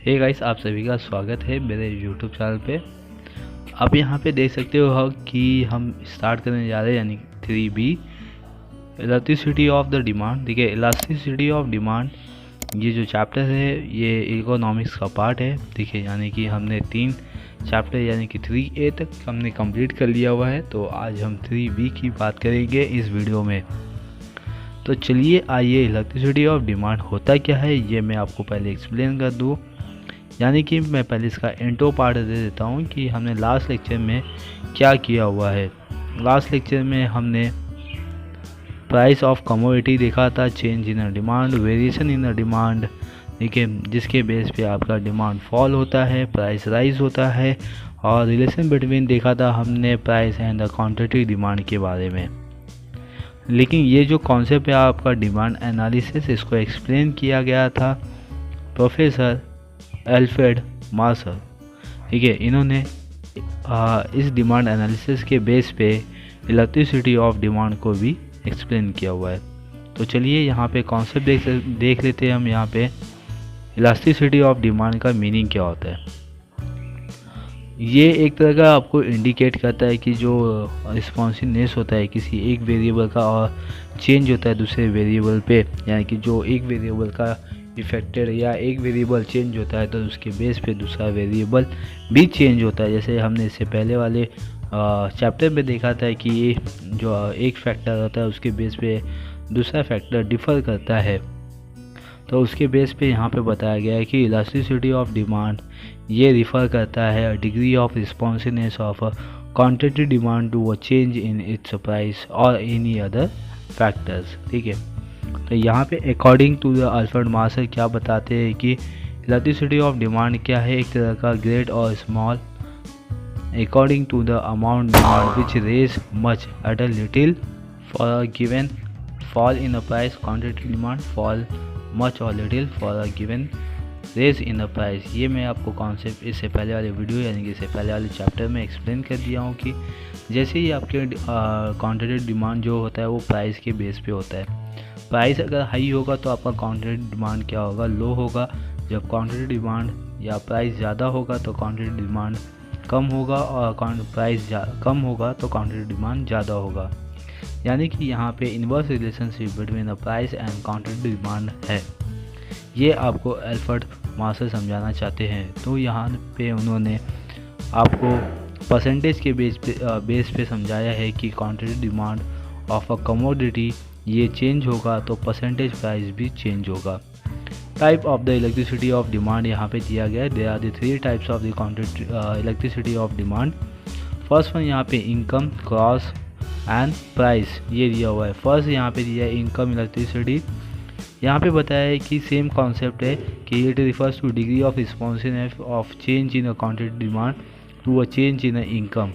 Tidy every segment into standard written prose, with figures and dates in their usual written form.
Hey guys, आप सभी का स्वागत है मेरे यूट्यूब चैनल पे। आप यहाँ पे देख सकते हो कि हम स्टार्ट करने जा रहे हैं यानी 3B elasticity of the demand. देखिए, इलास्टिसिटी ऑफ डिमांड ये जो चैप्टर है ये इकोनॉमिक्स का पार्ट है। देखिए, यानी कि हमने 3 चैप्टर यानी कि 3A तक हमने कंप्लीट कर लिया हुआ है। तो आज हम 3B की बात करेंगे इस वीडियो में। तो चलिए आइए, इलेक्ट्रिसिटी ऑफ डिमांड होता क्या है ये मैं आपको पहले एक्सप्लेन कर दूँ। यानी कि मैं पहले इसका इंट्रो पार्ट दे देता हूँ कि हमने लास्ट लेक्चर में क्या किया हुआ है। लास्ट लेक्चर में हमने प्राइस ऑफ कमोडिटी देखा था, change in a demand, variation in a demand, ठीक है, जिसके बेस पे आपका डिमांड फॉल होता है, प्राइस राइज होता है। और रिलेशन बिटवीन देखा था हमने price and the quantity demand के बारे में। लेकिन ये जो कॉन्सेप्ट है आपका डिमांड एनालिसिस, इसको एक्सप्लेन किया गया था प्रोफेसर एल्फ्रेड मार्शल, ठीक है। इन्होंने इस डिमांड एनालिसिस के बेस पे इलेक्ट्रिसिटी ऑफ डिमांड को भी एक्सप्लेन किया हुआ है। तो चलिए यहाँ पे कॉन्सेप्ट देख लेते हैं हम। यहाँ पे इलास्टिसिटी ऑफ डिमांड का मीनिंग क्या होता है। ये एक तरह का आपको इंडिकेट करता है कि जो रिस्पॉन्सिवनेस होता है किसी एक वेरिएबल का और चेंज होता है दूसरे वेरिएबल पे, यानी कि जो एक वेरिएबल का इफेक्टेड या एक वेरिएबल चेंज होता है तो उसके बेस पे दूसरा वेरिएबल भी चेंज होता है। जैसे हमने इससे पहले वाले चैप्टर में देखा था कि ये जो एक फैक्टर होता है उसके बेस पे दूसरा फैक्टर डिफ़र करता है। तो उसके बेस पे यहाँ पे बताया गया है कि इलास्टिसिटी ऑफ डिमांड ये रिफ़र करता है degree of responsiveness of quantity demand to a change in its price और एनी अदर फैक्टर्स, ठीक है। तो यहाँ पे according to the Alfred Marshall क्या बताते हैं कि इलास्टिसिटी ऑफ डिमांड क्या है, एक तरह का ग्रेट और small according to the amount demand which rise much at a little for a given fall in a price, quantity demand fall much और little for a given rise in a price. ये मैं आपको concept इससे पहले वाले video यानी कि इससे पहले वाले चैप्टर में एक्सप्लेन कर दिया हूँ कि जैसे ही आपके क्वांटिटी डिमांड जो होता है वो प्राइस के बेस पे होता है। प्राइस अगर हाई होगा तो आपका क्वांटिटी डिमांड क्या होगा, लो होगा। जब क्वांटिटी डिमांड या प्राइस ज़्यादा होगा तो क्वांटिटी डिमांड कम होगा, और प्राइस कम होगा तो क्वांटिटी डिमांड ज़्यादा होगा। यानी कि यहाँ पे inverse relationship between the price and quantity demand है। ये आपको एल्फ्रेड मार्शल समझाना चाहते हैं। तो यहाँ पे उन्होंने आपको परसेंटेज के बेस पे समझाया है कि quantity demand of a commodity ये चेंज होगा तो परसेंटेज प्राइस भी चेंज होगा। Type of the elasticity of demand यहाँ पे दिया गया है। There are the 3 types of the quantity elasticity of demand. First one यहाँ पे इनकम, कॉस्ट एंड प्राइस ये दिया हुआ है। फर्स्ट यहाँ पे दिया है इनकम इलेक्ट्रिसिटी। यहाँ पे बताया है कि सेम कॉन्सेप्ट है कि it refers to degree of responsiveness of change in a quantity demand to a change in a income,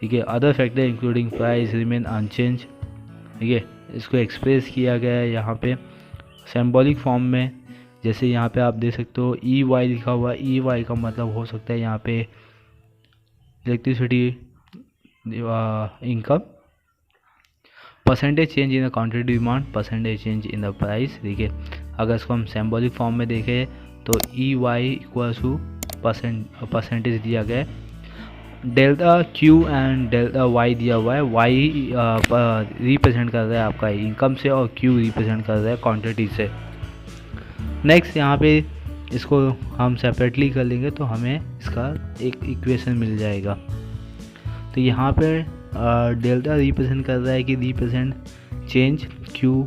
ठीक है। Other factor including price remain unchange, ठीक है। इसको एक्सप्रेस किया गया है यहाँ पे सिंबॉलिक फॉर्म में। जैसे यहाँ पे आप देख सकते हो EY लिखा हुआ है। EY का मतलब हो सकता है यहाँ पे electricity income, percentage change in the quantity demand, percentage change in the price, ठीक है। अगर इसको हम सिंबॉलिक फॉर्म में देखें तो EY इक्वल्स टू परसेंटेज दिया गया है। Delta Q and delta Y दिया हुआ है। Y रिप्रेजेंट कर रहा है आपका इनकम से और Q रिप्रेजेंट कर रहा है क्वांटिटी से। नेक्स्ट यहाँ पे इसको हम सेपरेटली कर लेंगे तो हमें इसका एक इक्वेशन मिल जाएगा। तो यहाँ पे डेल्टा रिप्रेजेंट कर रहा है कि represent change, Q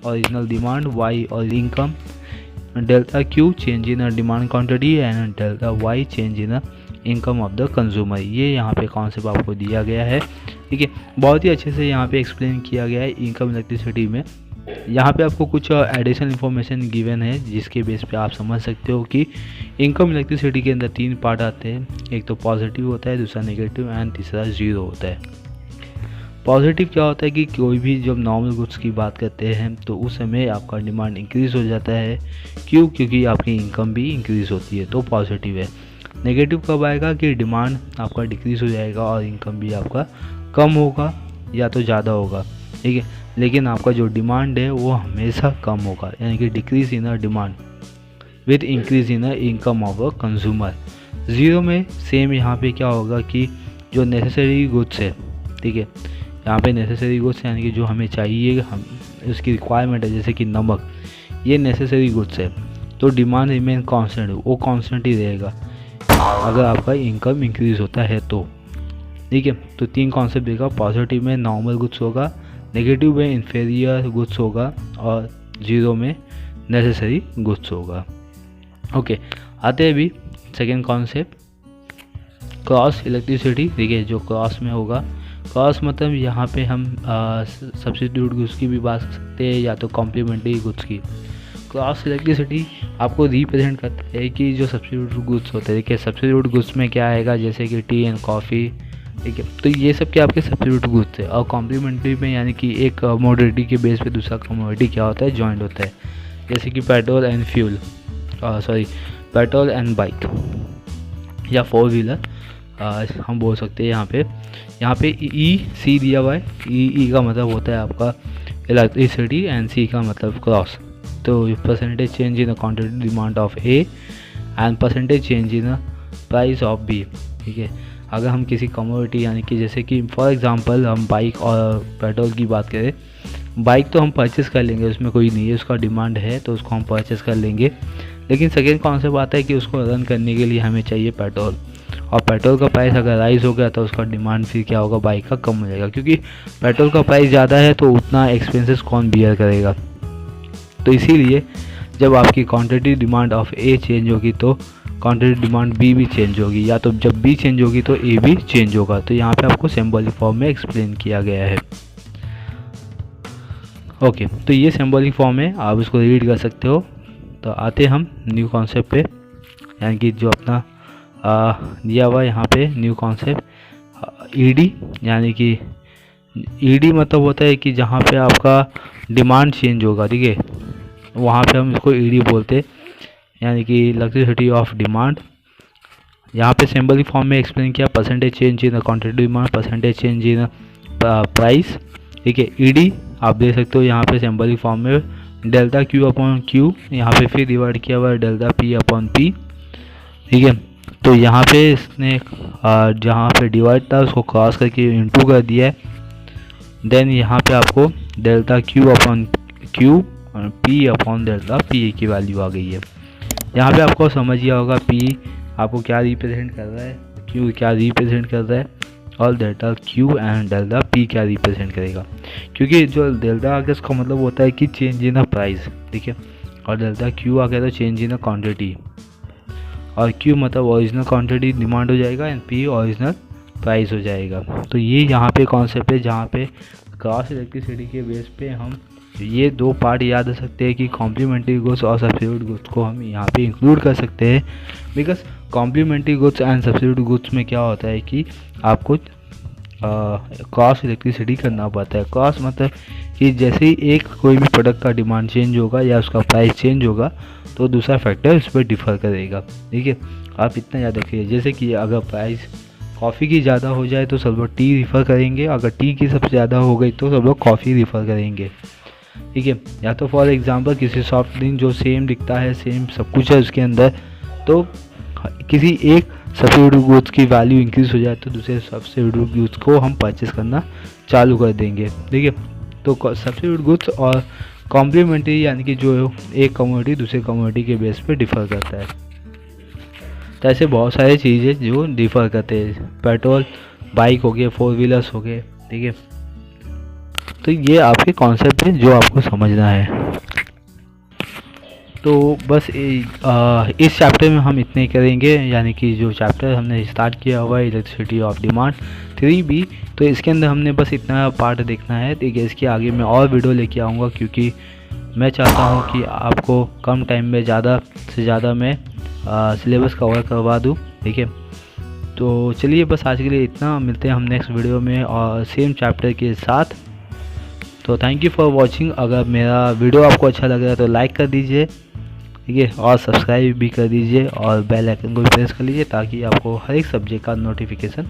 original demand, Y और income, delta Q change in demand quantity and delta Y change in income of the consumer. ये यहाँ पे कॉन्सेप्ट आपको दिया गया है, ठीक है। बहुत ही अच्छे से यहाँ पे एक्सप्लेन किया गया है इनकम इलेक्ट्रिसिटी में। यहाँ पे आपको कुछ एडिशनल इन्फॉर्मेशन गिवन है जिसके बेस पे आप समझ सकते हो कि इनकम इलेक्ट्रिसिटी के अंदर 3 पार्ट आते हैं। एक तो पॉजिटिव होता है, दूसरा नेगेटिव एंड तीसरा जीरो होता है। पॉजिटिव क्या होता है कि कोई भी जब नॉर्मल गुड्स की बात करते हैं तो उस समय आपका डिमांड इंक्रीज़ हो जाता है। क्यों? क्योंकि आपकी इनकम भी इंक्रीज़ होती है, तो पॉजिटिव है। नेगेटिव कब आएगा कि डिमांड आपका डिक्रीज़ हो जाएगा और इनकम भी आपका कम होगा या तो ज़्यादा होगा, ठीक है। लेकिन आपका जो डिमांड है वो हमेशा कम होगा, यानी कि decrease in a demand with increase in income of a consumer. 0 में सेम यहाँ पे क्या होगा कि जो नेसेसरी गुड्स है, ठीक है, यहाँ पे नेसेसरी गुड्स यानी कि जो हमें चाहिए, हम उसकी रिक्वायरमेंट है, जैसे कि नमक, ये नेसेसरी गुड्स है, तो डिमांड रिमेन कांस्टेंट, वो कांस्टेंट ही रहेगा अगर आपका इनकम इंक्रीज होता है तो, ठीक है। तो 3 कॉन्सेप्ट देगा, पॉजिटिव में नॉर्मल गुड्स होगा, नेगेटिव में इन्फेरियर गुड्स होगा, और 0 में नेसेसरी गुड्स होगा। ओके, आते हैं अभी सेकेंड कॉन्सेप्ट, क्रॉस इलेक्ट्रिसिटी। देखिए जो क्रॉस में होगा, क्रॉस मतलब यहाँ पे हम सब्स्टिट्यूट गुड्स की भी बात कर सकते हैं या तो कॉम्प्लीमेंट्री गुड्स की। क्रॉस इलेक्ट्रिसिटी आपको रिप्रेजेंट करता है कि जो सब्स्टिट्यूट गुड्स होते हैं, देखिए सब्स्टिट्यूट गुड्स में क्या आएगा, जैसे कि टी एंड कॉफ़ी, ठीक है, तो ये सब क्या आपके सब्स्टिट्यूट गुड्स है। और कॉम्प्लीमेंट्री में यानी कि एक कमोडिटी के बेस पे दूसरा कमोडिटी क्या होता है, जॉइंट होता है, जैसे कि petrol and fuel, petrol and bike या 4 व्हीलर हम बोल सकते हैं। यहाँ पे ई सी दिया हुआ है, ई का मतलब होता है आपका इलेक्ट्रिसिटी एंड सी का मतलब क्रॉस। तो percentage change in quantity demand of A and percentage change in price of B, ठीक है। अगर हम किसी कमोडिटी यानी कि जैसे कि फॉर एग्जांपल हम बाइक और पेट्रोल की बात करें, बाइक तो हम परचेस कर लेंगे, उसमें कोई नहीं है, उसका डिमांड है तो उसको हम परचेस कर लेंगे। लेकिन सेकेंड कॉन्सेप्ट आता है कि उसको रन करने के लिए हमें चाहिए पेट्रोल, और पेट्रोल का प्राइस अगर राइज हो गया तो उसका डिमांड फिर क्या होगा, बाइक का कम हो जाएगा, क्योंकि पेट्रोल का प्राइस ज़्यादा है तो उतना एक्सपेंसेस कौन बियर करेगा। तो इसीलिए जब आपकी quantity demand of A change होगी तो क्वांटिटी डिमांड बी भी चेंज होगी, या तो जब बी चेंज होगी तो ए भी चेंज होगा। तो यहाँ पे आपको सिंबॉलिक फॉर्म में एक्सप्लेन किया गया है। ओके, तो ये सिंबॉलिक फॉर्म है, आप इसको रीड कर सकते हो। तो आते हम न्यू कॉन्सेप्ट पे, यानी कि जो अपना दिया हुआ यहाँ पे न्यू कॉन्सेप्ट ईडी, यानी कि ईडी मतलब होता है कि जहाँ पे आपका डिमांड चेंज होगा, ठीक है, वहाँ पे हम इसको ईडी बोलते हैं, यानी कि इलेक्ट्रिसिटी ऑफ डिमांड। यहाँ पे सिंबलिक फॉर्म में एक्सप्लेन किया, percentage change in quantity demand, percentage change in price, ठीक है। ईडी आप देख सकते हो यहाँ पे सिंबलिक फॉर्म में डेल्टा क्यू अपॉन क्यू, यहाँ पे फिर डिवाइड किया हुआ है डेल्टा पी अपॉन पी, ठीक है। तो यहाँ पे इसने जहाँ पे डिवाइड था उसको क्रॉस करके इंटू कर दिया है, देन यहाँ पे आपको डेल्टा क्यू अपॉन क्यू और पी अपॉन डेल्टा पी की वैल्यू आ गई है। यहाँ पे आपको समझ गया होगा पी आपको क्या रिप्रेजेंट कर रहा है, क्यू क्या रिप्रेजेंट कर रहा है, और delta Q and delta P क्या रिप्रेजेंट करेगा। क्योंकि जो डेल्टा आ गया उसका मतलब होता है कि चेंज इन अ प्राइस, ठीक है, और डेल्टा क्यू आ गया तो चेंज इन अ क्वान्टिटी, और क्यू मतलब ओरिजिनल क्वांटिटी डिमांड हो जाएगा एंड पी ओरिजिनल प्राइस हो जाएगा। तो ये यहाँ पे कॉन्सेप्ट है जहाँ पे क्रॉस इलेक्ट्रिसिटी के बेस पे हम ये 2 पार्ट याद रख सकते हैं कि कॉम्प्लीमेंट्री गुड्स और सब्स्टिट्यूट गुड्स को हम यहाँ पे इंक्लूड कर सकते हैं। Because complementary goods and substitute goods में क्या होता है कि आपको क्रॉस इलेक्ट्रिसिटी करना पड़ता है। क्रॉस मतलब कि जैसे ही एक कोई भी प्रोडक्ट का डिमांड चेंज होगा या उसका प्राइस चेंज होगा तो दूसरा फैक्टर उस पर डिफ़र करेगा, ठीक है। आप इतना याद रखिए, जैसे कि अगर प्राइस कॉफ़ी की ज़्यादा हो जाए तो सब लोग टी रिफ़र करेंगे, अगर टी की सबसे ज़्यादा हो गई तो सब लोग कॉफ़ी रिफ़र करेंगे, ठीक है। या तो फॉर एग्जांपल किसी सॉफ्ट ड्रिंक जो सेम दिखता है, सेम सब कुछ है उसके अंदर, तो किसी एक सब्स्टिट्यूट गुड्स की वैल्यू इंक्रीज हो जाए तो दूसरे सब्स्टिट्यूट गुड्स को हम परचेस करना चालू कर देंगे, ठीक है। तो सब्स्टिट्यूट गुड्स और कॉम्प्लीमेंट्री यानी कि जो एक कमोडिटी दूसरे कमोडिटी के बेस पे डिफ़र करता है। तो ऐसे बहुत सारी चीज़ें जो डिफ़र करते हैं, पेट्रोल बाइक हो गए, 4 व्हीलर्स हो गए, ठीक है। तो ये आपके कॉन्सेप्ट है जो आपको समझना है। तो बस इस चैप्टर में हम इतने ही करेंगे, यानी कि जो चैप्टर हमने स्टार्ट किया हुआ है इलेक्ट्रिसिटी ऑफ डिमांड 3B, तो इसके अंदर हमने बस इतना पार्ट देखना है, ठीक है। इसके आगे मैं और वीडियो लेके आऊँगा क्योंकि मैं चाहता हूँ कि आपको कम टाइम में ज़्यादा से ज़्यादा मैं सिलेबस कवर करवा दूँ, ठीक है। तो चलिए बस आज के लिए इतना, मिलते हैं हम नेक्स्ट वीडियो में और सेम चैप्टर के साथ। तो थैंक यू फॉर वॉचिंग। अगर मेरा वीडियो आपको अच्छा लग रहा है तो लाइक कर दीजिए, ठीक है, और सब्सक्राइब भी कर दीजिए और बेल आइकन को भी प्रेस कर लीजिए ताकि आपको हर एक सब्जेक्ट का नोटिफिकेशन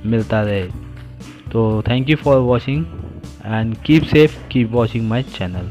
मिलता रहे। तो thank you for watching and keep safe, keep watching my channel.